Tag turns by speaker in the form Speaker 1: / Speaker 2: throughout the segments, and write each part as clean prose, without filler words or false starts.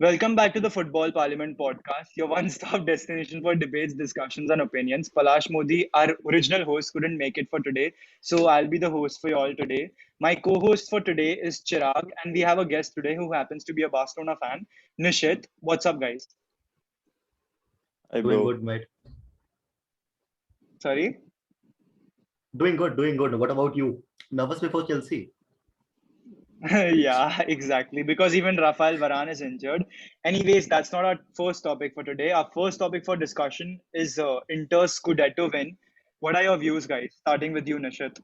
Speaker 1: Welcome back to the Football Parliament podcast, your one stop destination for debates, discussions, and opinions. Palash Modi, our original host, couldn't make it for today, so I'll be the host for you all today. My co host for today is Chirag, and we have a guest today who happens to be a Barcelona fan, Nishit. What's up, guys?
Speaker 2: Hi,
Speaker 3: Doing
Speaker 2: bro.
Speaker 3: good, mate.
Speaker 1: Sorry?
Speaker 3: Doing good, doing good. What about you? Nervous before Chelsea?
Speaker 1: Yeah, exactly. Because even Rafael Varane is injured. Anyways, that's not our first topic for today. Our first topic for discussion is Inter's Scudetto win. What are your views, guys? Starting with you, Nishit.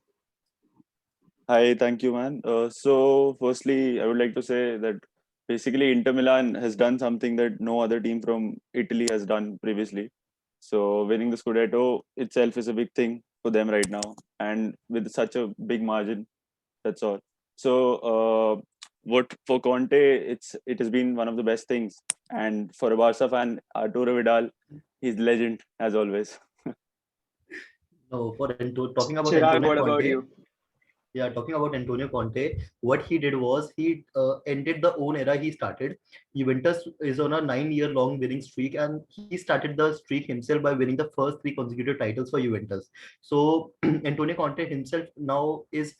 Speaker 2: Hi, thank you, man. Firstly, I would like to say that basically Inter Milan has done something that no other team from Italy has done previously. So, winning the Scudetto itself is a big thing for them right now, and with such a big margin, that's all. So, what for Conte, it has been one of the best things, and for a Barca fan, Arturo Vidal, he's legend as always.
Speaker 3: No, talking about
Speaker 1: Chirag,
Speaker 3: Antonio
Speaker 1: what about
Speaker 3: Conte.
Speaker 1: you?
Speaker 3: Yeah, talking about Antonio Conte, what he did was he ended the own era he started. Juventus is on a 9 year long winning streak, and he started the streak himself by winning the first three consecutive titles for Juventus. So Antonio Conte himself now is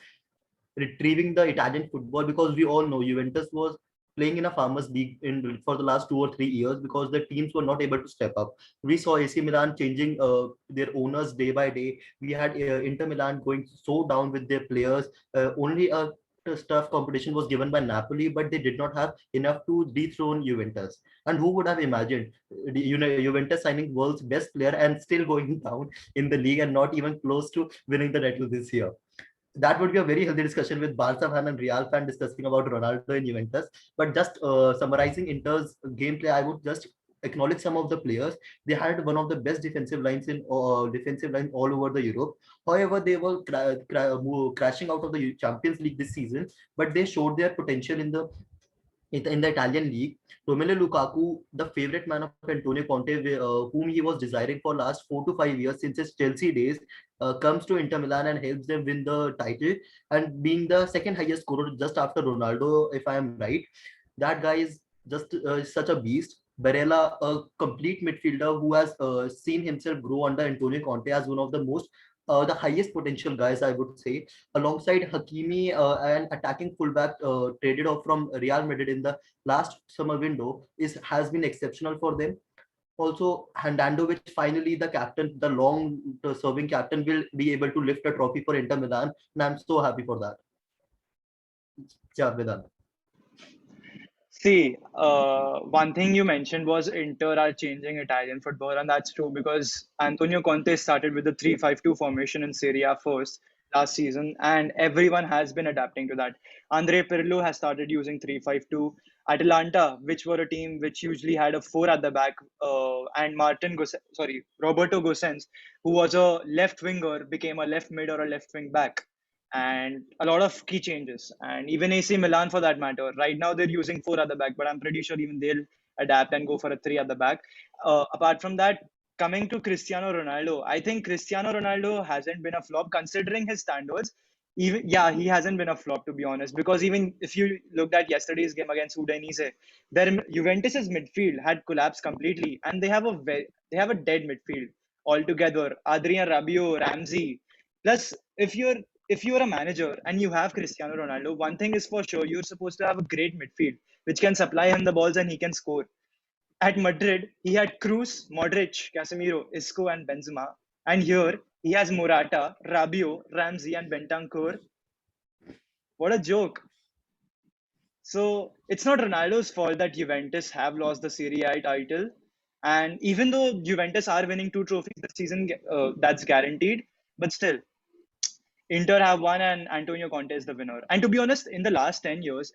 Speaker 3: retrieving the Italian football because we all know Juventus was playing in a farmers league for the last 2 or 3 years because the teams were not able to step up. We saw AC Milan changing their owners day by day. We had Inter Milan going so down with their players. Only a tough competition was given by Napoli, but they did not have enough to dethrone Juventus. And who would have imagined, Juventus signing world's best player and still going down in the league and not even close to winning the title this year? That would be a very healthy discussion with Barca fan and Real fan discussing about Ronaldo and Juventus. But just summarizing Inter's gameplay, I would just acknowledge some of the players. They had one of the best defensive line all over the Europe. However, they were crashing out of the Champions League this season, but they showed their potential in the Italian league. Romelu Lukaku, the favorite man of Antonio Conte, whom he was desiring for last 4 to 5 years since his Chelsea days, comes to Inter Milan and helps them win the title and being the second highest scorer just after Ronaldo, if I am right. That guy is just such a beast. Barella, a complete midfielder who has seen himself grow under Antonio Conte as one of the highest potential guys, I would say, alongside Hakimi, an attacking fullback traded off from Real Madrid in the last summer window, is has been exceptional for them. Also, Handanovic, finally the captain, the long-serving captain, will be able to lift a trophy for Inter Milan, and I'm so happy for that. Yeah, Vedant.
Speaker 1: See, one thing you mentioned was Inter are changing Italian football, and that's true because Antonio Conte started with the 3-5-2 formation in Serie A first last season, and everyone has been adapting to that. Andre Pirlo has started using 3-5-2. Atalanta, which were a team which usually had a four at the back, and Roberto Gosens, who was a left winger, became a left mid or a left wing back, and a lot of key changes. And even AC Milan, for that matter, right now they're using four at the back, but I'm pretty sure even they'll adapt and go for a three at the back. Apart from that, coming to Cristiano Ronaldo, I think Cristiano Ronaldo hasn't been a flop considering his standards. Even yeah, he hasn't been a flop to be honest. Because even if you looked at yesterday's game against Udinese, their Juventus's midfield had collapsed completely, and they have a dead midfield altogether. Adrian Rabiot, Ramsey. Plus, if you're a manager and you have Cristiano Ronaldo, one thing is for sure, you're supposed to have a great midfield which can supply him the balls and he can score. At Madrid, he had Cruz, Modric, Casemiro, Isco, and Benzema. And here he has Morata, Rabiot, Ramsey, and Bentancur. What a joke! So it's not Ronaldo's fault that Juventus have lost the Serie A title. And even though Juventus are winning two trophies this season, that's guaranteed. But still, Inter have won and Antonio Conte is the winner. And to be honest, in the last 10 years,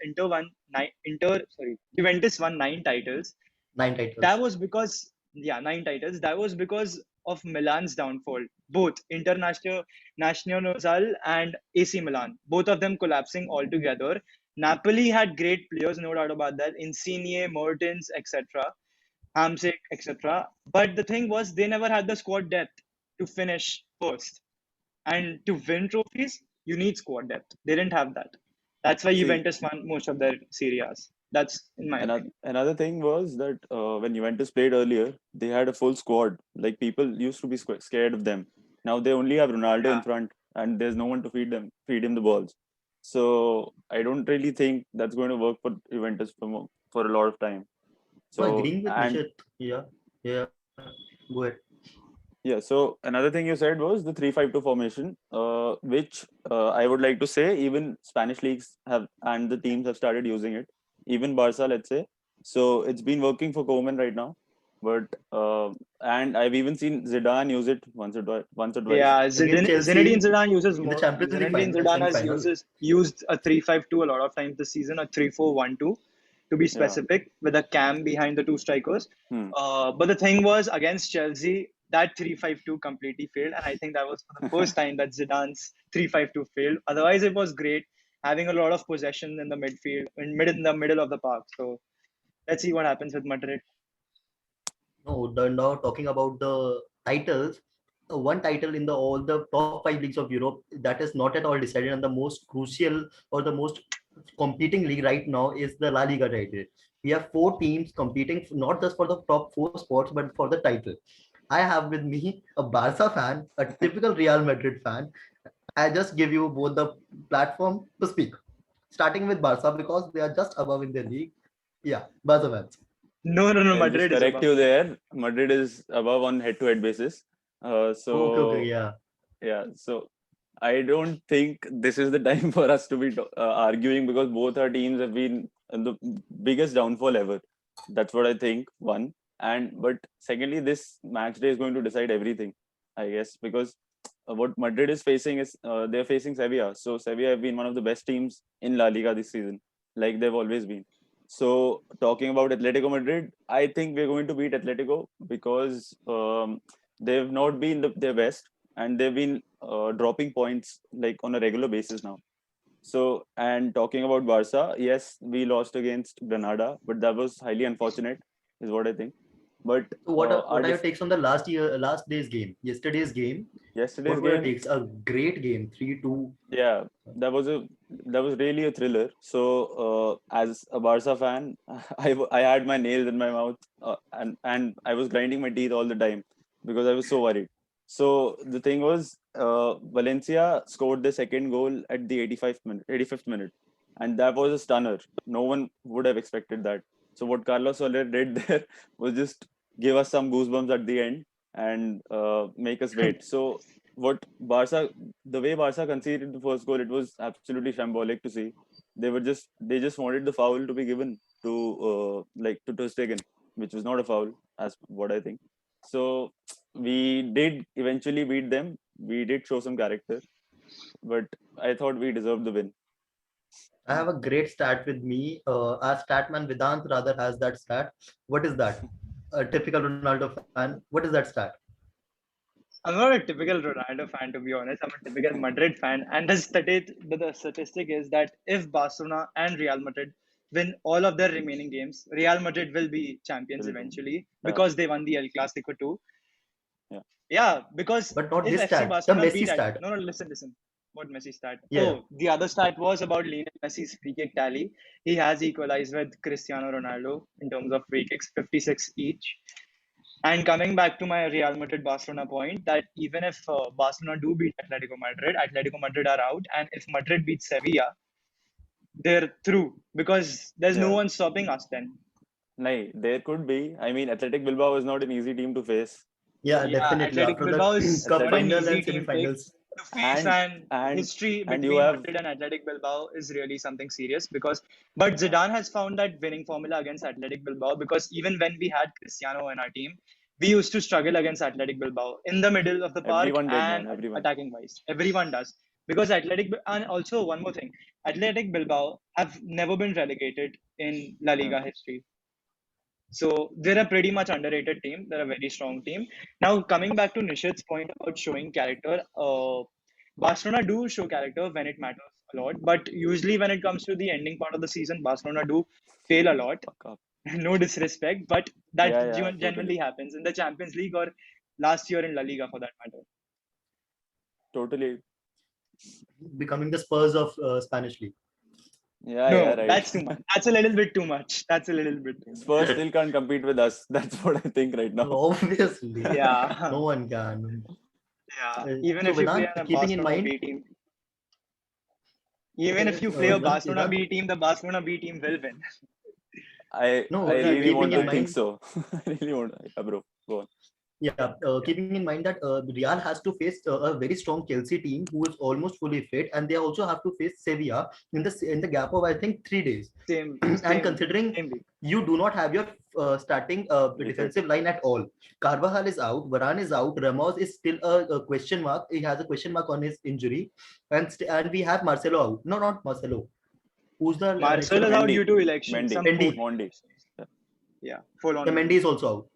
Speaker 1: Juventus won nine titles.
Speaker 3: Nine
Speaker 1: That
Speaker 3: titles.
Speaker 1: was because, yeah, nine titles. That was because of Milan's downfall. Both International Nazionale and AC Milan, both of them collapsing altogether. Napoli had great players, no doubt about that. Insigne, Mertens, etc. Hamsik, etc. But the thing was, they never had the squad depth to finish first. And to win trophies, you need squad depth. They didn't have that. That's why
Speaker 2: See,
Speaker 1: Juventus won most of their series. That's in my opinion.
Speaker 2: Another thing was that when Juventus played earlier, they had a full squad. Like people used to be scared of them. Now they only have Ronaldo in
Speaker 1: Yeah.
Speaker 2: front, and there's no one to feed him the balls. So I don't really think that's going to work for Juventus for a lot of time.
Speaker 3: No,
Speaker 2: So
Speaker 3: agreeing with
Speaker 2: and
Speaker 3: Nishit. Yeah, yeah. Go ahead.
Speaker 2: yeah, so another thing you said was the 3-5-2 formation, which I would like to say even Spanish leagues have and the teams have started using it. Even Barca, let's say. So it's been working for Koeman right now, but and I've even seen Zidane use it once or twice.
Speaker 1: Yeah,
Speaker 3: Against
Speaker 1: Zinedine
Speaker 3: Chelsea
Speaker 1: Zidane uses
Speaker 3: in the
Speaker 1: more.
Speaker 3: Champions League
Speaker 1: Zinedine Zidane has
Speaker 3: semi-final.
Speaker 1: used a 3-5-2 a lot of times this season, a 3-4-1-2 to be
Speaker 2: Yeah.
Speaker 1: specific, with a cam behind the two strikers.
Speaker 2: Hmm.
Speaker 1: But the thing was against Chelsea, that 3-5-2 completely failed, and I think that was for the first time that Zidane's 3-5-2 failed. Otherwise, it was great having a lot of possession in the midfield, in the middle of the park. So let's see what happens with Madrid.
Speaker 3: No, now talking about the titles, one title in the all the top five leagues of Europe that is not at all decided, and the most crucial or the most competing league right now is the La Liga title. We have four teams competing not just for the top four spots but for the title. I have with me a Barca fan, a typical Real Madrid fan. I just give you both the platform to speak. Starting with Barca because they are just above in the league. Yeah, Barca fans.
Speaker 1: No,
Speaker 2: I'll just
Speaker 1: Madrid is
Speaker 2: correct
Speaker 1: above.
Speaker 2: you there. Madrid is above on head-to-head basis.
Speaker 3: Okay,
Speaker 2: So
Speaker 3: yeah.
Speaker 2: yeah, so I don't think this is the time for us to be arguing because both our teams have been in the biggest downfall ever. That's what I think. One, and but secondly, this match day is going to decide everything, I guess, because what Madrid is facing is they're facing Sevilla. So Sevilla have been one of the best teams in La Liga this season, like they've always been. So talking about Atletico Madrid, I think we're going to beat Atletico because they've not been their best and they've been dropping points like on a regular basis now. So, and talking about Barca, yes, we lost against Granada, but that was highly unfortunate, is what I think. But
Speaker 3: So
Speaker 2: our
Speaker 3: what are your takes on the last day's game, yesterday's game?
Speaker 2: yesterday's
Speaker 3: What were your
Speaker 2: game,
Speaker 3: takes? A great game, 3-2.
Speaker 2: yeah, that was really a thriller. So, as a Barca fan, I had my nails in my mouth, and I was grinding my teeth all the time because I was so worried. So the thing was, Valencia scored the second goal at the 85th minute, and that was a stunner. No one would have expected that. So what Carlos Soler did there was just give us some goosebumps at the end and make us wait. So what Barca the way Barca conceded the first goal, it was absolutely shambolic to see. They just wanted the foul to be given to Ter Stegen, which was not a foul as what I think. So we did eventually beat them. We did show some character, but I thought we deserved the win.
Speaker 3: I have a great stat with me. Our statman Vedant rather has that stat. What is that? A typical Ronaldo fan. What is that stat?
Speaker 1: I'm not a typical Ronaldo fan, to be honest. I'm a typical Madrid fan. And the statistic is that if Barcelona and Real Madrid win all of their remaining games, Real Madrid will be champions
Speaker 2: Will be.
Speaker 1: eventually
Speaker 2: Yeah,
Speaker 1: because they won the El Clasico too.
Speaker 2: yeah.
Speaker 1: Yeah, because
Speaker 3: But not
Speaker 1: if
Speaker 3: this
Speaker 1: FC
Speaker 3: stat. The
Speaker 1: Barcelona
Speaker 3: Messi
Speaker 1: beat
Speaker 3: stat.
Speaker 1: no, listen. What Messi stat?
Speaker 3: Yeah.
Speaker 1: Oh, the other stat was about Lionel Messi's free kick tally. He has equalized with Cristiano Ronaldo in terms of free kicks, 56 each. And coming back to my Real Madrid Barcelona point, that even if Barcelona do beat Atletico Madrid are out, and if Madrid beats Sevilla, they're through because there's no
Speaker 2: Yeah.
Speaker 1: one stopping us then.
Speaker 2: Nay, there could be. I mean, Athletic Bilbao is not an easy team to face.
Speaker 3: Yeah,
Speaker 1: Yeah,
Speaker 3: definitely.
Speaker 1: Athletic
Speaker 3: After the
Speaker 1: Bilbao is
Speaker 3: cup
Speaker 1: not an
Speaker 2: Athletic
Speaker 3: final
Speaker 1: easy
Speaker 3: and
Speaker 1: team pick
Speaker 3: semi-finals.
Speaker 1: to face,
Speaker 2: and
Speaker 1: and
Speaker 2: and
Speaker 1: history
Speaker 2: and you
Speaker 1: between
Speaker 2: have
Speaker 1: Madrid and Athletic Bilbao is really something serious because. But
Speaker 2: yeah,
Speaker 1: Zidane has found that winning formula against Athletic Bilbao because even when we had Cristiano in our team, we used to struggle against Athletic Bilbao in the middle of the park
Speaker 2: everyone did,
Speaker 1: and
Speaker 2: man. Everyone.
Speaker 1: attacking wise. Everyone does because and also one more thing, Athletic Bilbao have never been relegated in La
Speaker 2: Yeah.
Speaker 1: Liga history. So they're a pretty much underrated team. They're a very strong team. Now coming back to Nishit's point about showing character, Barcelona do show character when it matters a lot, but usually when it comes to the ending part of the season, Barcelona do fail a lot.
Speaker 2: Fuck up.
Speaker 1: No disrespect, but that
Speaker 2: Yeah, yeah,
Speaker 1: genuinely
Speaker 2: totally.
Speaker 1: happens in the Champions League or last year in La Liga for that matter.
Speaker 2: Totally.
Speaker 3: Becoming the Spurs of Spanish league.
Speaker 2: Yeah,
Speaker 1: No,
Speaker 2: yeah, right.
Speaker 1: that's too much. That's a little bit too much. That's a little bit too much.
Speaker 2: Spurs still can't compete with us. That's what I think right now.
Speaker 3: Obviously,
Speaker 1: Yeah,
Speaker 3: no one can.
Speaker 1: yeah. Even
Speaker 3: So
Speaker 1: if you play
Speaker 3: Vedant,
Speaker 1: on a
Speaker 3: keeping in
Speaker 1: Barcelona
Speaker 3: mind,
Speaker 1: B team, even if you play a Barcelona
Speaker 3: Vedant,
Speaker 1: B team, the Barcelona B team will win.
Speaker 3: no,
Speaker 2: I really
Speaker 1: Agreed
Speaker 2: want
Speaker 3: keeping
Speaker 1: with
Speaker 2: to
Speaker 3: in
Speaker 1: that.
Speaker 2: think
Speaker 3: mind,
Speaker 2: so. I really want. Yeah, bro. Go on.
Speaker 3: yeah,
Speaker 1: Yeah.
Speaker 3: keeping in mind that Real has to face a very strong Chelsea team who is almost fully fit, and they also have to face Sevilla in the gap of I think 3 days.
Speaker 1: Same,
Speaker 3: And
Speaker 1: same,
Speaker 3: considering
Speaker 1: same week.
Speaker 3: you do not have your starting
Speaker 2: Reset.
Speaker 3: defensive line at all, Carvajal is out, Varane is out, Ramos is still a question mark. He has a question mark on his injury, and we have Marcelo out. No, not Marcelo. Who's the next
Speaker 1: Marcel
Speaker 3: one
Speaker 1: is
Speaker 3: after
Speaker 1: out
Speaker 2: Mendy.
Speaker 1: due to election,
Speaker 2: Mendy.
Speaker 1: some full
Speaker 3: Mendy?
Speaker 2: Mondi. Yeah.
Speaker 1: yeah, full
Speaker 3: The
Speaker 1: on
Speaker 3: Mendy
Speaker 1: Mendy.
Speaker 3: is also out.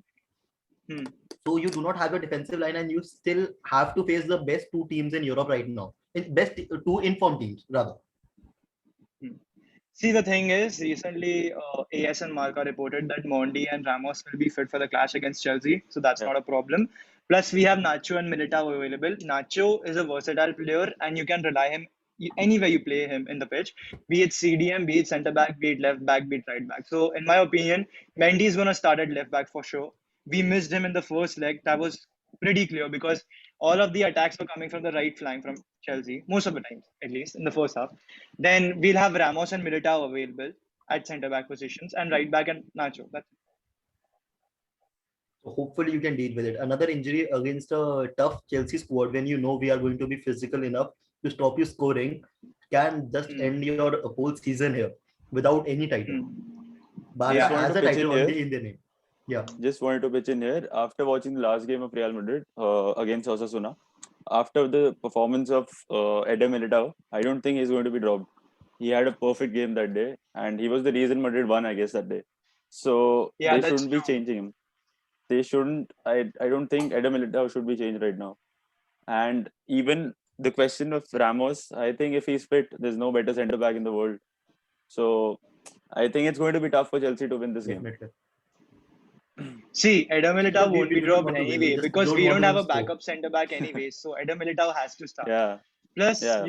Speaker 1: Hmm.
Speaker 3: So you do not have your defensive line, and you still have to face the best two teams in Europe right now. Best two informed teams rather.
Speaker 1: Hmm. See, the thing is, recently AS and Marca reported that Mondi and Ramos will be fit for the clash against Chelsea, so that's
Speaker 2: Yeah.
Speaker 1: not a problem. Plus, we have Nacho and Militao available. Nacho is a versatile player, and you can rely him anywhere you play him in the pitch, be it CDM, be it centre back, be it left back, be it right back. So, in my opinion, Mendy is going to start at left back for sure. We missed him in the first leg. That was pretty clear because all of the attacks were coming from the right flank from Chelsea, most of the times, at least in the first half. Then we'll have Ramos and Militao available at centre back positions and right back and Nacho. That's
Speaker 3: So hopefully you can deal with it. Another injury against a tough Chelsea squad when you know we are going to be physical enough to stop you scoring can just
Speaker 1: hmm,
Speaker 3: end your whole season here without any title.
Speaker 1: hmm.
Speaker 3: Barca
Speaker 2: Just
Speaker 1: Yeah,
Speaker 2: wanted
Speaker 3: has
Speaker 2: to
Speaker 3: a
Speaker 2: pitch in
Speaker 3: title
Speaker 2: here.
Speaker 3: only in their name. Yeah.
Speaker 2: Just wanted to pitch in here. After watching the last game of Real Madrid against Osasuna, after the performance of Eder Militao, I don't think he's going to be dropped. He had a perfect game that day, and he was the reason Madrid won, I guess, that day. So
Speaker 1: yeah,
Speaker 2: they
Speaker 1: that's
Speaker 2: shouldn't be
Speaker 1: true.
Speaker 2: changing him. They shouldn't. I don't think Eder Militao should be changed right now. And even the question of Ramos, I think if he's fit, there's no better centre back in the world. So I think it's going to be tough for Chelsea to win this game.
Speaker 3: Definitely.
Speaker 1: See, Eder Militao won't be
Speaker 3: We don't
Speaker 1: dropped
Speaker 3: want to win. We
Speaker 1: anyway
Speaker 3: just
Speaker 1: because
Speaker 3: don't
Speaker 1: we
Speaker 3: want
Speaker 1: don't
Speaker 3: to
Speaker 1: have
Speaker 3: even
Speaker 1: a
Speaker 3: score.
Speaker 1: backup centre back anyway. So Eder Militao has to start.
Speaker 2: Yeah,
Speaker 1: Plus,
Speaker 2: yeah,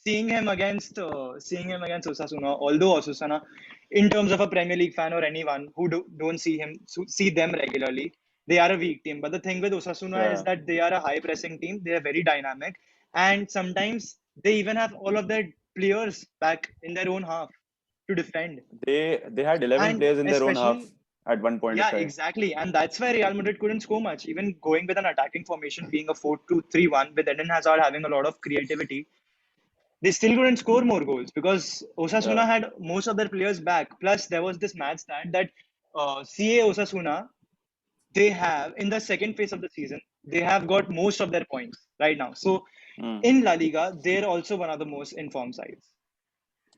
Speaker 1: seeing him against Osasuna, although Osasuna, in terms of a Premier League fan or anyone who don't see them regularly, they are a weak team. But the thing with Osasuna is
Speaker 2: yeah.
Speaker 1: that they are a high pressing team. They are very dynamic, and sometimes they even have all of their players back in their own half to defend.
Speaker 2: They had 11
Speaker 1: And
Speaker 2: players in their own half
Speaker 1: especially,
Speaker 2: at one point of
Speaker 1: yeah,
Speaker 2: time.
Speaker 1: exactly. And that's why Real Madrid couldn't score much. Even going with an attacking formation, being a 4-2-3-1, with Eden Hazard having a lot of creativity, they still couldn't score more goals because
Speaker 2: Yeah,
Speaker 1: Osasuna had most of their players back. Plus, there was this mad stat that CA Osasuna, they have, in the second phase of the season, they have got most of their points right now. So,
Speaker 2: mm.
Speaker 1: in La Liga, they're also one of the most informed sides.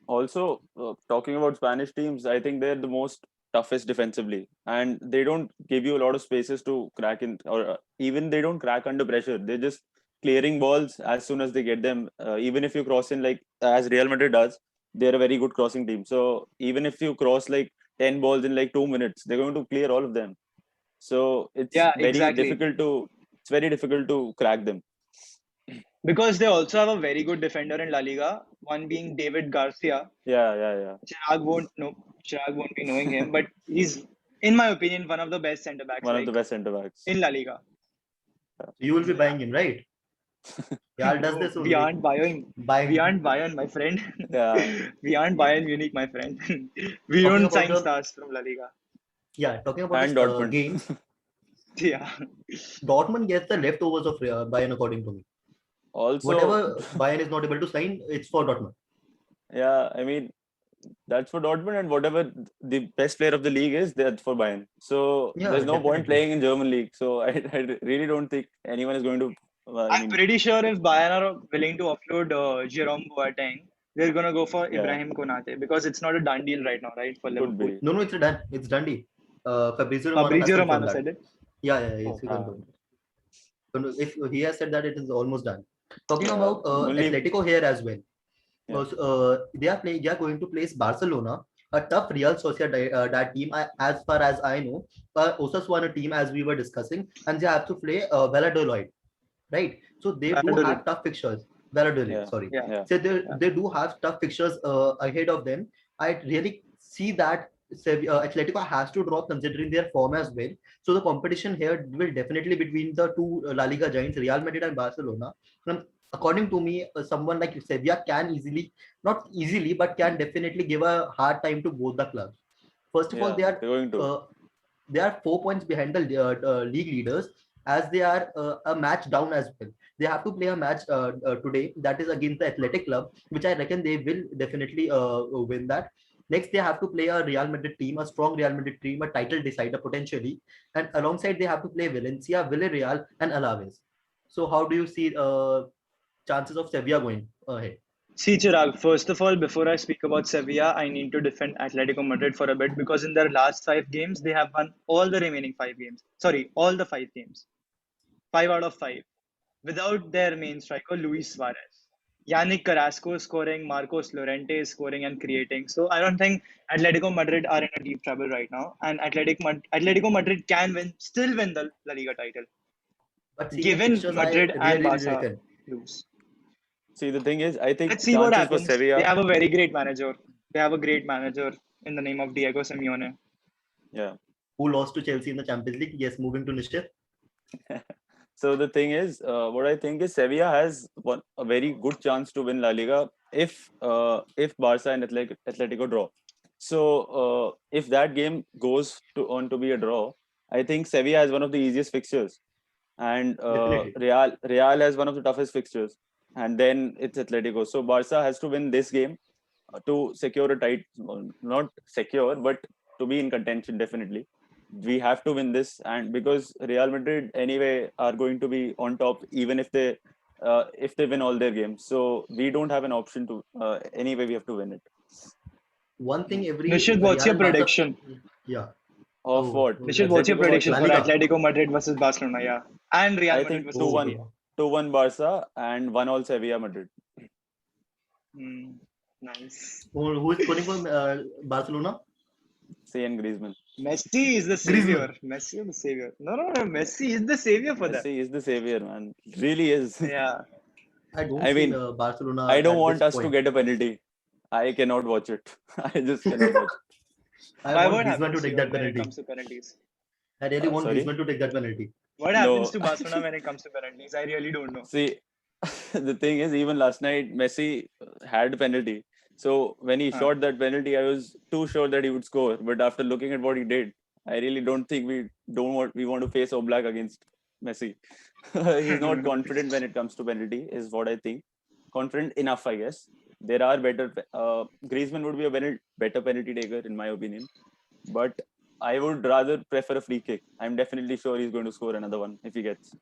Speaker 2: Also, talking about Spanish teams, I think they're the most toughest defensively, and they don't give you a lot of spaces to crack in, or even they don't crack under pressure. They're just clearing balls as soon as they get them. Even if you cross in, like as Real Madrid does, they're a very good crossing team. So even if you cross like 10 balls in like 2 minutes, they're going to clear all of them. So
Speaker 1: Yeah, exactly.
Speaker 2: it's very difficult to crack them.
Speaker 1: Because they also have a very good defender in La Liga, one being David Garcia.
Speaker 2: Yeah, yeah,
Speaker 1: Chirag won't be knowing him, but he's, in my opinion, one of the best centre backs
Speaker 2: one of the
Speaker 1: like
Speaker 2: best centre backs.
Speaker 1: in La Liga.
Speaker 3: You will be
Speaker 1: So yeah,
Speaker 3: buying him, right? Yeah, does
Speaker 1: bro,
Speaker 3: this only.
Speaker 1: We
Speaker 3: Buying.
Speaker 1: aren't Bayern, my friend.
Speaker 2: Yeah,
Speaker 1: We aren't Bayern Munich, my friend. We
Speaker 3: Talking
Speaker 1: don't
Speaker 3: about
Speaker 1: sign
Speaker 3: the
Speaker 1: stars from La Liga.
Speaker 3: Yeah, talking about this
Speaker 2: and Dortmund.
Speaker 3: game,
Speaker 1: Yeah,
Speaker 3: Dortmund gets the leftovers of Bayern, according to me.
Speaker 2: Also,
Speaker 3: Whatever Bayern is not able to sign, it's for Dortmund.
Speaker 2: yeah, I mean, that's for Dortmund, and whatever the best player of the league is, that's for Bayern. So
Speaker 3: Yeah,
Speaker 2: there's no point
Speaker 3: definitely.
Speaker 2: playing in German league. So I really don't think anyone is going to. I
Speaker 1: I'm
Speaker 2: mean,
Speaker 1: pretty sure if Bayern are willing to offload Jerome Boateng, they're gonna go for
Speaker 2: yeah,
Speaker 1: Ibrahim Konate because it's not a done deal right now, right, for
Speaker 2: could
Speaker 1: Liverpool.
Speaker 2: be.
Speaker 3: No, it's done. It's done deal. Fabrizio Romano has
Speaker 1: Fabrizio
Speaker 3: confirmed
Speaker 1: Romano
Speaker 3: that.
Speaker 1: said it.
Speaker 3: Yeah,
Speaker 1: Oh,
Speaker 3: he
Speaker 2: Uh,
Speaker 3: confirmed. If he has said that, it is almost done. Talking
Speaker 2: yeah,
Speaker 3: about
Speaker 2: only
Speaker 3: Atletico here as well.
Speaker 2: yeah,
Speaker 3: They are playing. They are going to place Barcelona, a tough Real Sociedad that team. As far as I know, Osasuna team as we were discussing, and they have to play Valladolid, right? So they do
Speaker 1: Valladolid.
Speaker 3: have tough fixtures. Valladolid,
Speaker 2: Yeah.
Speaker 3: sorry.
Speaker 1: Yeah.
Speaker 2: Yeah.
Speaker 3: So
Speaker 1: Yeah.
Speaker 3: they do have tough fixtures ahead of them. I really see that Atletico has to draw considering their form as well. So the competition here will definitely between the two La Liga giants, Real Madrid and Barcelona. And according to me, someone like Sevilla can easily, not easily, but can definitely give a hard time to both the clubs. First of all,
Speaker 2: Yeah. They're going to.
Speaker 3: they are 4 points behind the league leaders as they are a match down as well. They have to play a match today that is against the Athletic Club, which I reckon they will definitely win that. Next, they have to play a Real Madrid team, a strong Real Madrid team, a title decider potentially, and alongside they have to play Valencia, Villarreal, and Alaves. So, how do you see chances of Sevilla going ahead?
Speaker 1: See, Chirag, first of all, before I speak about Sevilla, I need to defend Atletico Madrid for a bit because in their last 5 games, they have won all the remaining 5 games. Sorry, all the 5 games. 5 out of 5. Without their main striker, Luis Suarez. Yannick Carrasco is scoring, Marcos Llorente is scoring and creating. So I don't think Atletico Madrid are in a deep trouble right now. And Atletico Madrid can still win the La Liga title,
Speaker 3: But seeing the
Speaker 1: given
Speaker 3: fixtures, I
Speaker 1: Madrid and
Speaker 3: really
Speaker 1: Barca
Speaker 3: reckon.
Speaker 1: lose.
Speaker 2: See, the thing is, I think
Speaker 1: Let's see what
Speaker 2: chances for
Speaker 1: happens. They
Speaker 2: Sevilla.
Speaker 1: have a very great manager. They have a great manager in the name of Diego Simeone.
Speaker 2: Yeah.
Speaker 3: Who lost to Chelsea in the Champions League? Yes, moving to Nishchit.
Speaker 2: So the thing is, what I think is Sevilla has a very good chance to win La Liga if Barca and Atletico draw. So if that game goes to be a draw, I think Sevilla has one of the easiest fixtures, and
Speaker 3: Definitely.
Speaker 2: Real has one of the toughest fixtures, and then it's Atletico. So Barca has to win this game to secure a not secure, but to be in contention definitely. We have to win this, and because Real Madrid anyway are going to be on top even if they win all their games. So we don't have an option to anyway we have to win it.
Speaker 3: One thing every
Speaker 1: Nishit, what's
Speaker 3: Real
Speaker 1: your
Speaker 3: and Barca,
Speaker 1: prediction?
Speaker 3: yeah.
Speaker 2: Of
Speaker 3: Oh,
Speaker 2: what?
Speaker 1: Nishit, what's your
Speaker 2: Atletico
Speaker 1: prediction
Speaker 3: La
Speaker 1: for
Speaker 2: Barca?
Speaker 3: Liga.
Speaker 1: Atletico Madrid versus Barcelona? Yeah. And Real
Speaker 2: I
Speaker 1: Madrid
Speaker 2: think
Speaker 1: versus
Speaker 2: 2-1,
Speaker 1: Sevilla.
Speaker 3: Oh,
Speaker 2: 2-1 Barca and 1-all Sevilla Madrid.
Speaker 1: Hmm. Nice.
Speaker 3: who is scoring for Barcelona?
Speaker 2: CN Griezmann.
Speaker 1: Messi is the savior.
Speaker 3: Griezmann.
Speaker 1: Messi is the savior. No. Messi is the savior for them.
Speaker 2: Messi is the savior, man. Really is.
Speaker 1: Yeah.
Speaker 3: I don't
Speaker 2: I
Speaker 3: see
Speaker 2: mean,
Speaker 3: Barcelona
Speaker 2: I don't
Speaker 3: at this
Speaker 2: want us to
Speaker 3: point.
Speaker 2: get a penalty. I cannot watch it. I just cannot watch it.
Speaker 3: I
Speaker 1: Why?
Speaker 3: want
Speaker 1: What
Speaker 3: Griezmann to
Speaker 1: happens to
Speaker 3: take
Speaker 1: you
Speaker 3: that
Speaker 1: when it
Speaker 3: penalty.
Speaker 1: comes to penalties?
Speaker 3: I really want
Speaker 2: Sorry.
Speaker 3: Griezmann to take that penalty.
Speaker 1: What
Speaker 2: No.
Speaker 1: happens to Barcelona when it comes to penalties? I really don't know.
Speaker 2: See, the thing is, even last night, Messi had a penalty. So when he
Speaker 1: Huh.
Speaker 2: shot that penalty, I was too sure that he would score. But after looking at what he did, I really don't think we want to face Oblak against Messi. He's not confident when it comes to penalty, is what I think. Confident enough, I guess. There are better. Griezmann would be a better penalty taker, in my opinion. But I would rather prefer a free kick. I'm definitely sure he's going to score another one if he gets.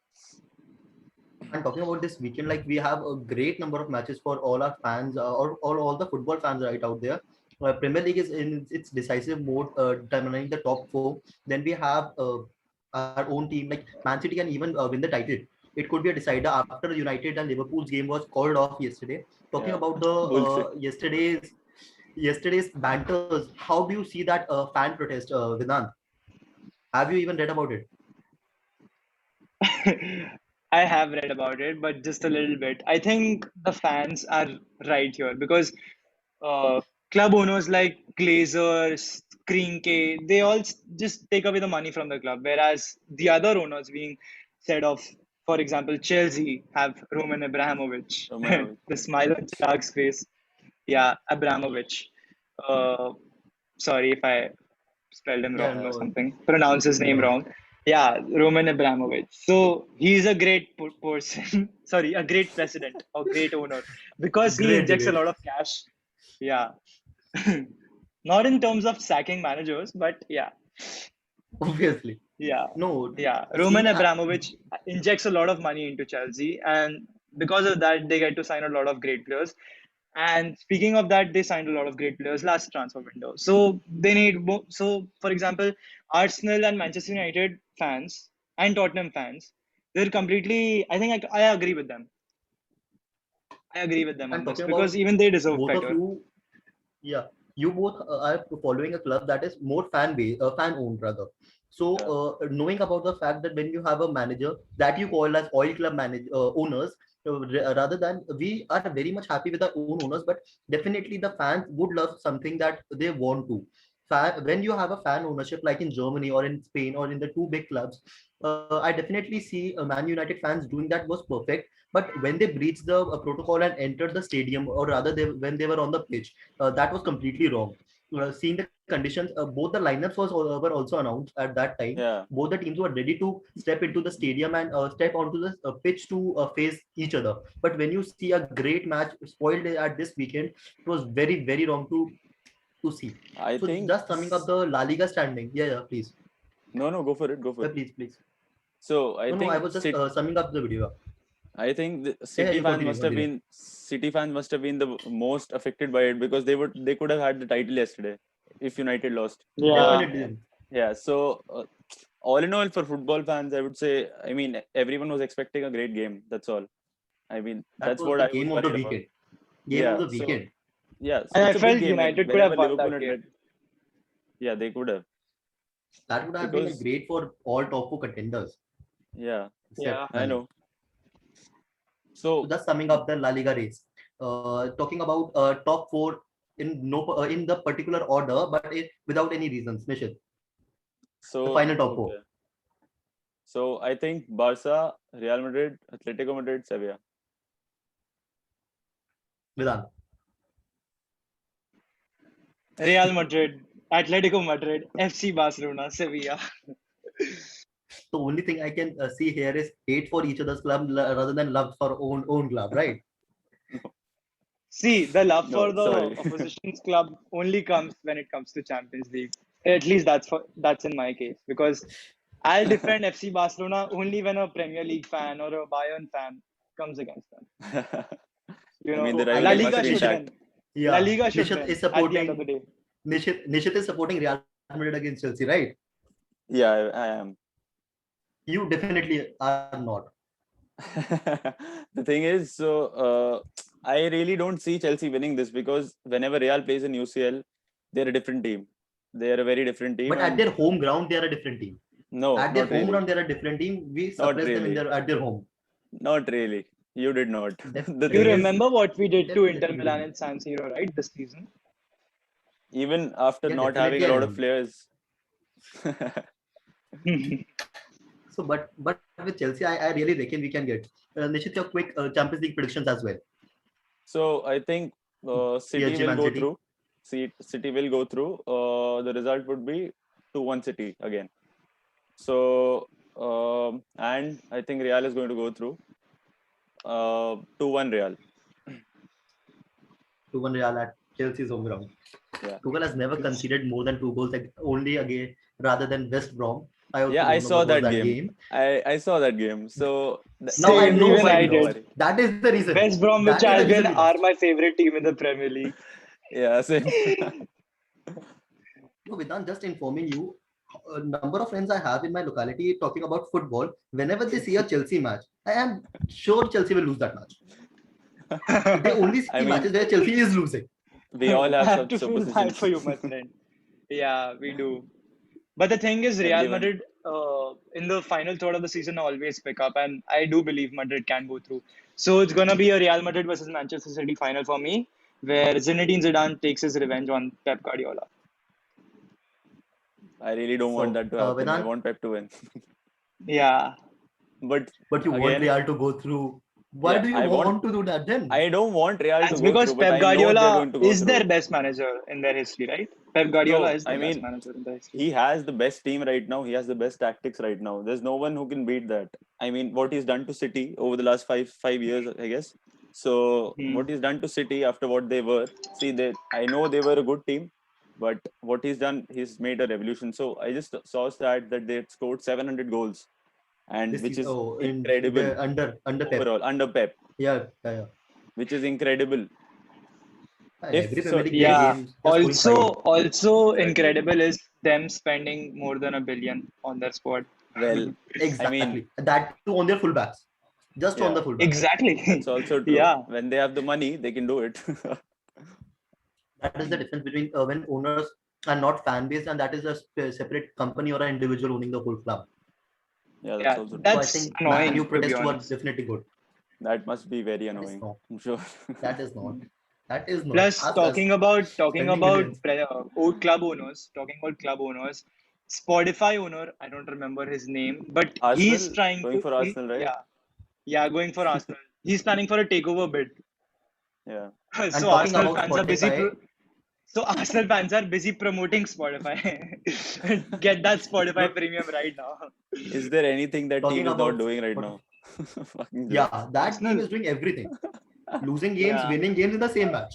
Speaker 3: And talking about this weekend, like we have a great number of matches for all our fans, or all the football fans right out there. Premier League is in its decisive mode, determining the top four. Then we have our own team, like Man City can even win the title. It could be a decider after United and Liverpool's game was called off yesterday. Talking
Speaker 2: Yeah,
Speaker 3: about the
Speaker 2: bullshit.
Speaker 3: yesterday's banters, how do you see that fan protest, Vedant? Have you even read about it?
Speaker 1: I have read about it, but just a little bit. I think the fans are right here because uh, club owners like Glazers, Kroenke, they all just take away the money from the club, whereas the other owners being said of, for example, Chelsea have Roman Abramovich.
Speaker 2: Romanovic.
Speaker 1: The smile on Chirag's face. Yeah, Abramovich. Uh, Sorry if I spelled him
Speaker 3: Yeah,
Speaker 1: wrong or
Speaker 3: no,
Speaker 1: something, pronounce his name
Speaker 3: no.
Speaker 1: wrong. Yeah, Roman Abramovich. So he's a great person, sorry, a great president or great owner because he
Speaker 3: Great
Speaker 1: injects a
Speaker 3: debate.
Speaker 1: lot of cash. Yeah. Not in terms of sacking managers, but yeah,
Speaker 3: Obviously.
Speaker 1: yeah,
Speaker 3: No,
Speaker 1: yeah. Roman
Speaker 3: seeing
Speaker 1: Abramovich injects a lot of money into Chelsea, and because of that, they get to sign a lot of great players. And speaking of that, they signed a lot of great players last transfer window. So they need more. So, for example, Arsenal and Manchester United fans and Tottenham fans, they're completely. I think I agree with them. I agree with them
Speaker 3: and
Speaker 1: on this
Speaker 3: talking
Speaker 1: because
Speaker 3: about
Speaker 1: even they deserve
Speaker 3: both of
Speaker 1: better.
Speaker 3: you, yeah, you both are following a club that is more fan owned rather. So
Speaker 2: Yeah.
Speaker 3: knowing about the fact that when you have a manager that you call as oil club owners, rather than we are very much happy with our own owners, but definitely the fans would love something that they want to. When you have a fan ownership like in Germany or in Spain or in the two big clubs, I definitely see Man United fans doing that was perfect. But when they breached the protocol and entered the stadium, or rather when they were on the pitch, that was completely wrong. Seeing the conditions, both the lineups were also announced at that time.
Speaker 2: Yeah,
Speaker 3: Both the teams were ready to step into the stadium and step onto the pitch to face each other. But when you see a great match spoiled at this weekend, it was very, very wrong to see.
Speaker 2: I
Speaker 3: So
Speaker 2: think
Speaker 3: just summing up the La Liga standing. Yeah, yeah, please.
Speaker 2: no, go for it, go for
Speaker 3: Yeah,
Speaker 2: it.
Speaker 3: please, please.
Speaker 2: So
Speaker 3: No, no, I was just summing up the video.
Speaker 2: I think the
Speaker 3: Yeah, yeah,
Speaker 2: City
Speaker 3: you
Speaker 2: fans
Speaker 3: continue, continue.
Speaker 2: City fans must have been the most affected by it because they could have had the title yesterday if United lost.
Speaker 1: Yeah.
Speaker 3: Definitely.
Speaker 2: Yeah. So all in all, for football fans, I would say, I mean, everyone was expecting a great game. That's all. I mean,
Speaker 3: That
Speaker 2: that's
Speaker 3: was
Speaker 2: what
Speaker 3: the
Speaker 2: I was
Speaker 3: game of the
Speaker 2: worried about.
Speaker 3: weekend. Game of
Speaker 2: Yeah.
Speaker 3: the
Speaker 2: So
Speaker 3: weekend.
Speaker 2: yeah, so
Speaker 1: And I
Speaker 2: it's a big
Speaker 1: felt
Speaker 2: game.
Speaker 1: United could
Speaker 2: Whenever
Speaker 1: have won
Speaker 2: Liverpool
Speaker 1: that
Speaker 2: and
Speaker 1: game.
Speaker 2: yeah, they could have
Speaker 3: That would have been a
Speaker 2: because
Speaker 3: great for all top four contenders.
Speaker 2: yeah,
Speaker 1: Yeah.
Speaker 3: Except
Speaker 2: I
Speaker 3: Man.
Speaker 2: know.
Speaker 3: So
Speaker 2: So
Speaker 3: just summing up the La Liga race. Talking about top four in no in the particular order, but without any reasons. Nishit, the
Speaker 2: so
Speaker 3: final top four.
Speaker 2: okay. So I think Barca, Real Madrid, Atletico Madrid, Sevilla.
Speaker 3: Vedant.
Speaker 1: Real Madrid, Atletico Madrid, FC Barcelona, Sevilla.
Speaker 3: The only thing I can see here is hate for each other's club rather than love for own club, right?
Speaker 1: See, the love for
Speaker 2: No,
Speaker 1: the
Speaker 2: sorry.
Speaker 1: opposition's club only comes when it comes to Champions League. At least that's in my case because I'll defend FC Barcelona only when a Premier League fan or a Bayern fan comes against them. You
Speaker 2: I mean, the
Speaker 1: know,
Speaker 3: So I
Speaker 1: La
Speaker 2: rivalry
Speaker 3: guess
Speaker 2: must
Speaker 1: Liga
Speaker 2: be
Speaker 1: should
Speaker 2: intact.
Speaker 1: win. La
Speaker 3: yeah,
Speaker 1: Liga should
Speaker 3: Nishit
Speaker 1: win
Speaker 3: is
Speaker 1: at the end of the
Speaker 3: supporting
Speaker 1: day.
Speaker 3: Nishit is supporting Real Madrid against Chelsea, right?
Speaker 2: Yeah, I am.
Speaker 3: You definitely are not.
Speaker 2: The thing is, so I really don't see Chelsea winning this because whenever Real plays in UCL, they're a different team. They're a very different team,
Speaker 3: But at
Speaker 2: and
Speaker 3: their home ground, they are a different team.
Speaker 2: no,
Speaker 3: At their
Speaker 2: not
Speaker 3: home
Speaker 2: really,
Speaker 3: ground, they are a different team. We
Speaker 2: not
Speaker 3: suppress them in
Speaker 2: really,
Speaker 3: their at their home.
Speaker 2: not really. You did not. The
Speaker 1: You
Speaker 2: thing is,
Speaker 3: Definitely,
Speaker 1: remember what we did to Inter
Speaker 3: definitely we
Speaker 1: Milan
Speaker 3: do.
Speaker 1: in San Siro, right, this season?
Speaker 2: even after
Speaker 3: Yeah,
Speaker 2: not having
Speaker 3: definitely
Speaker 2: a
Speaker 3: I
Speaker 2: lot of
Speaker 3: remember.
Speaker 2: players,
Speaker 3: So, but with Chelsea, I really reckon we can get. Nishit, your quick Champions League predictions as well.
Speaker 2: so I think City
Speaker 3: PSG,
Speaker 2: will
Speaker 3: Man
Speaker 2: go
Speaker 3: City.
Speaker 2: through. City will go through. The result would be 2-1 City again. So and I think Real is going to go through. 2-1 Real.
Speaker 3: 2-1 Real at Chelsea's home ground.
Speaker 2: Yeah.
Speaker 3: Tuchel has never conceded more than 2 goals, like only again rather than West Brom. I also
Speaker 2: Yeah, I
Speaker 3: don't know
Speaker 2: saw
Speaker 3: what was
Speaker 2: that
Speaker 3: that
Speaker 2: game.
Speaker 3: game.
Speaker 2: I saw that game. So
Speaker 3: Now I
Speaker 1: Same,
Speaker 3: know
Speaker 1: even
Speaker 3: why
Speaker 1: I
Speaker 2: don't
Speaker 3: because
Speaker 1: did.
Speaker 2: worry.
Speaker 3: that is the reason.
Speaker 1: West Bromwich
Speaker 3: That is the
Speaker 1: Albion
Speaker 3: reason we
Speaker 1: are
Speaker 3: lost.
Speaker 1: my favorite team in the Premier League.
Speaker 2: Yeah, same.
Speaker 3: No, Vedant, just informing you, a number of friends I have in my locality talking about football. Whenever they see a Chelsea match, I am sure Chelsea will lose that match. They only
Speaker 2: I
Speaker 3: see
Speaker 2: mean,
Speaker 3: matches where Chelsea is losing.
Speaker 2: we all
Speaker 1: I
Speaker 2: have
Speaker 1: have
Speaker 2: such
Speaker 1: to feel bad
Speaker 2: superstitions.
Speaker 1: for you, my friend. Yeah, we do. But the thing is, Real
Speaker 2: Everyone.
Speaker 1: Madrid in the final third of the season always pick up, and I do believe Madrid can go through. So it's gonna be a Real Madrid versus Manchester City final for me, where Zinedine Zidane takes his revenge on Pep Guardiola.
Speaker 2: I really don't want
Speaker 3: So,
Speaker 2: that to happen. I
Speaker 3: Vedant,
Speaker 2: want Pep to win.
Speaker 1: Yeah,
Speaker 2: But
Speaker 3: but you want
Speaker 2: again,
Speaker 3: Real to go through. Why
Speaker 2: yeah,
Speaker 3: do you want to do that then?
Speaker 2: I don't want Real to
Speaker 1: that's
Speaker 2: go
Speaker 1: because
Speaker 2: through, but
Speaker 1: Pep
Speaker 2: I know they're
Speaker 1: Guardiola
Speaker 2: going to go
Speaker 1: is their
Speaker 2: through.
Speaker 1: best manager in their history, right? Pep Guardiola
Speaker 2: No,
Speaker 1: is
Speaker 2: I
Speaker 1: their best
Speaker 2: mean,
Speaker 1: manager in their history.
Speaker 2: he has the best team right now. He has the best tactics right now. There's no one who can beat that. I mean, what he's done to City over the last five years, I guess. So
Speaker 1: Hmm.
Speaker 2: what he's done to City after what they were. See, I know they were a good team, but what he's done, he's made a revolution. So I just saw a stat that they scored 700 goals, and
Speaker 3: This
Speaker 2: which
Speaker 3: is
Speaker 2: is
Speaker 3: in
Speaker 2: incredible
Speaker 3: the under Pep.
Speaker 2: overall under Pep,
Speaker 3: Yeah, yeah, yeah.
Speaker 2: which is incredible.
Speaker 3: Every
Speaker 2: If
Speaker 3: Premier
Speaker 2: so,
Speaker 3: League
Speaker 1: Yeah.
Speaker 3: game they're scoring
Speaker 1: Also,
Speaker 3: 5.
Speaker 1: also
Speaker 2: exactly.
Speaker 1: incredible is them spending more than $1 billion on their squad.
Speaker 2: Well, I mean,
Speaker 3: Exactly. That too on their fullbacks. Just on
Speaker 2: yeah,
Speaker 3: the fullbacks.
Speaker 2: that's
Speaker 1: Exactly.
Speaker 2: also true.
Speaker 1: Yeah.
Speaker 2: When they have the money, they can do it.
Speaker 3: That is the difference between when owners are not fan based and that is a separate company or an individual owning the whole club.
Speaker 2: Yeah, that's
Speaker 1: Yeah.
Speaker 2: also
Speaker 3: So
Speaker 2: true.
Speaker 3: I
Speaker 1: That's
Speaker 3: think Man U
Speaker 1: annoying, to be
Speaker 3: protests were
Speaker 1: honest.
Speaker 3: definitely good.
Speaker 2: That must be very
Speaker 3: That is
Speaker 2: annoying.
Speaker 3: not.
Speaker 2: I'm sure.
Speaker 3: That is not. That is not.
Speaker 1: Plus,
Speaker 3: Us
Speaker 1: talking
Speaker 3: spending
Speaker 1: about
Speaker 3: millions.
Speaker 1: old club owners, talking about club owners, Spotify owner, I don't remember his name, but he's
Speaker 2: Arsenal,
Speaker 1: trying
Speaker 2: going
Speaker 1: to,
Speaker 2: for Arsenal, right?
Speaker 1: yeah, going for Arsenal. He's planning for a takeover bid.
Speaker 2: Yeah.
Speaker 3: And
Speaker 1: So
Speaker 3: talking
Speaker 1: Arsenal
Speaker 3: about
Speaker 1: fans are busy.
Speaker 3: Spotify,
Speaker 1: So Arsenal fans are busy promoting Spotify. Get that Spotify
Speaker 3: no,
Speaker 1: premium right now.
Speaker 2: Is there anything that team
Speaker 3: talking
Speaker 2: is not
Speaker 3: about
Speaker 2: doing right
Speaker 3: Spotify,
Speaker 2: now? Fucking
Speaker 3: yeah,
Speaker 2: jokes.
Speaker 3: that team
Speaker 1: Arsenal,
Speaker 3: is doing everything. Losing games,
Speaker 1: yeah,
Speaker 3: winning games in the same match.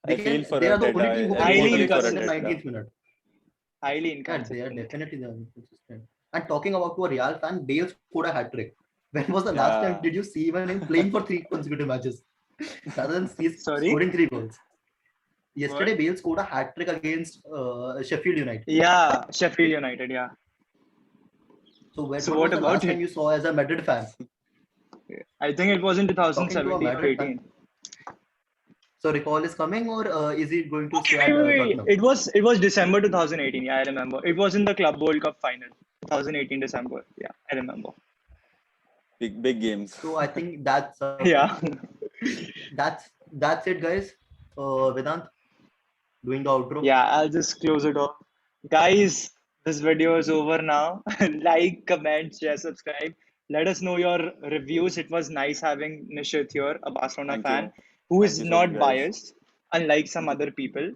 Speaker 2: I feel for
Speaker 3: They are the only team
Speaker 2: Arteta.
Speaker 3: who
Speaker 2: I
Speaker 3: can go on
Speaker 2: really
Speaker 3: the
Speaker 1: highly
Speaker 2: feel for
Speaker 3: reverse in the
Speaker 1: inconsistent.
Speaker 2: Arteta.
Speaker 3: 19th minute.
Speaker 1: Highly
Speaker 3: Yeah, they are
Speaker 1: inconsistent.
Speaker 3: definitely the inconsistent. And talking about to a Real fan, Bale scored a hat trick. When was the last time
Speaker 2: Yeah.
Speaker 3: did you see even him playing for 3 consecutive matches rather than
Speaker 1: Sorry,
Speaker 3: scoring 3 goals?
Speaker 1: what?
Speaker 3: Yesterday, Bale scored a hat trick against Sheffield United.
Speaker 1: Yeah, Sheffield United. Yeah.
Speaker 3: So
Speaker 1: So
Speaker 3: what
Speaker 1: what
Speaker 3: was the
Speaker 1: about
Speaker 3: last time
Speaker 1: it?
Speaker 3: you saw as a Madrid fan?
Speaker 1: I think it was in
Speaker 3: Talking to a
Speaker 1: 2017 or
Speaker 3: Madrid fan.
Speaker 1: 18.
Speaker 3: So recall is coming, or is he going to
Speaker 1: Okay,
Speaker 3: stay at
Speaker 1: wait.
Speaker 3: Tottenham?
Speaker 1: It was December 2018. Yeah, I remember. It was in the Club World Cup final, 2018 December. Yeah, I remember.
Speaker 2: Big games.
Speaker 3: So I think that's
Speaker 1: Yeah.
Speaker 3: that's it, guys. Vedant doing the outro.
Speaker 1: Yeah, I'll just close it off. Guys, this video is over now. Like, comment, share, subscribe. Let us know your reviews. It was nice having Nishit here, a Barcelona
Speaker 2: Thank
Speaker 1: fan,
Speaker 2: you.
Speaker 1: who
Speaker 2: Thank
Speaker 1: is
Speaker 2: you so much,
Speaker 1: not
Speaker 2: guys.
Speaker 1: biased, unlike some other people.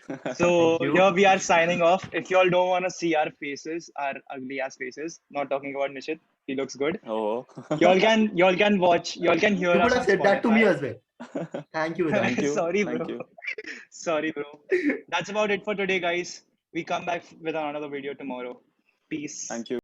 Speaker 3: Thank
Speaker 1: So
Speaker 3: you.
Speaker 1: here we are signing off. If y'all don't want to see our faces, our ugly ass faces, not talking about Nishit, he looks good.
Speaker 2: Oh.
Speaker 1: Y'all can hear
Speaker 3: You could
Speaker 1: us
Speaker 3: have
Speaker 1: on
Speaker 3: said that to me
Speaker 1: Spotify.
Speaker 3: as well. Thank you, Vedant.
Speaker 2: Thank you.
Speaker 1: Sorry,
Speaker 2: Thank
Speaker 1: bro.
Speaker 2: you.
Speaker 1: Sorry, bro. That's about it for today, guys. We come back with another video tomorrow. Peace.
Speaker 2: Thank you.